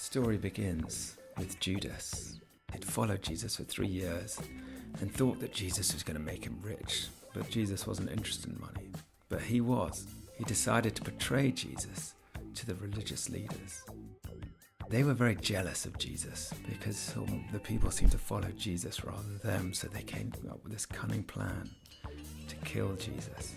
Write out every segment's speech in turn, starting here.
story begins with Judas. He'd followed Jesus for 3 years and thought that Jesus was going to make him rich, but Jesus wasn't interested in money. But he was. He decided to betray Jesus to the religious leaders. They were very jealous of Jesus because the people seemed to follow Jesus rather than them, so they came up with this cunning plan to kill Jesus.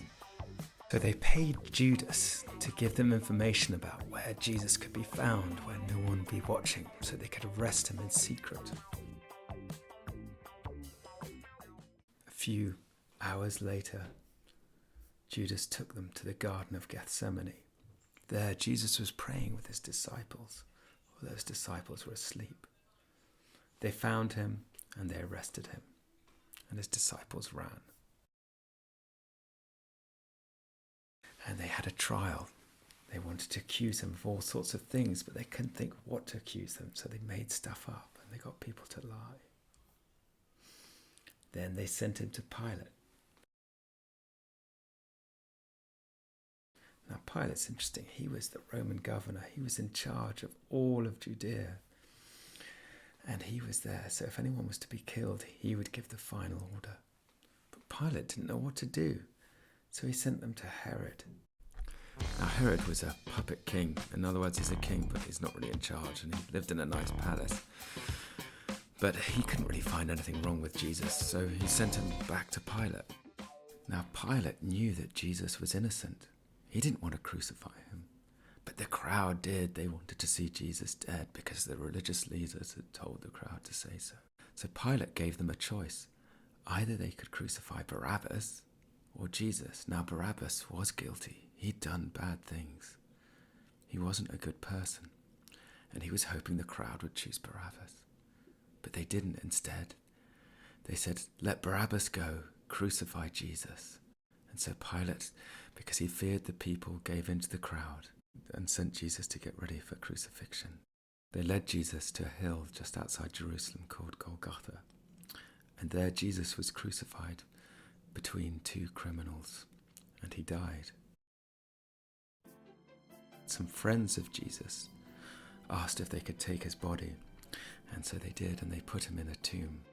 So they paid Judas to give them information about where Jesus could be found when no one would be watching, so they could arrest him in secret. A few hours later, Judas took them to the Garden of Gethsemane. There, Jesus was praying with his disciples. All those disciples were asleep. They found him and they arrested him, and his disciples ran. And they had a trial. They wanted to accuse him of all sorts of things, but they couldn't think what to accuse them, so they made stuff up and they got people to lie. Then they sent him to Pilate. Now Pilate's interesting. He was the Roman governor. He was in charge of all of Judea. And he was there, so if anyone was to be killed, he would give the final order. But Pilate didn't know what to do, so he sent them to Herod. Now Herod was a puppet king. In other words, he's a king, but he's not really in charge, and he lived in a nice palace. But he couldn't really find anything wrong with Jesus, so he sent him back to Pilate. Now Pilate knew that Jesus was innocent. He didn't want to crucify him, but the crowd did. They wanted to see Jesus dead because the religious leaders had told the crowd to say so. So Pilate gave them a choice. Either they could crucify Barabbas or Jesus. Now Barabbas was guilty. He'd done bad things. He wasn't a good person, and he was hoping the crowd would choose Barabbas. But they didn't. Instead, they said, "Let Barabbas go, crucify Jesus." And so Pilate, because he feared the people, gave in to the crowd and sent Jesus to get ready for crucifixion. They led Jesus to a hill just outside Jerusalem called Golgotha. And there Jesus was crucified between two criminals, and he died. Some friends of Jesus asked if they could take his body, and so they did, and they put him in a tomb.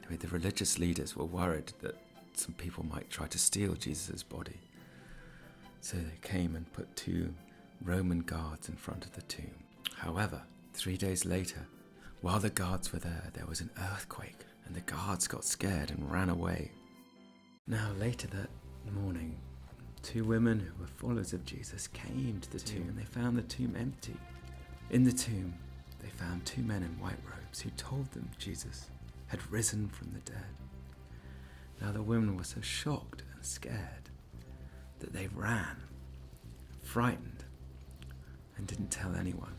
The religious leaders were worried that some people might try to steal Jesus' body. So they came and put 2 Roman guards in front of the tomb. However, 3 days later, while the guards were there was an earthquake, and the guards got scared and ran away. Now later that morning, 2 women who were followers of Jesus came to the tomb, and they found the tomb empty. In the tomb, they found 2 men in white robes who told them Jesus had risen from the dead. Now the women were so shocked and scared that they ran, frightened, and didn't tell anyone.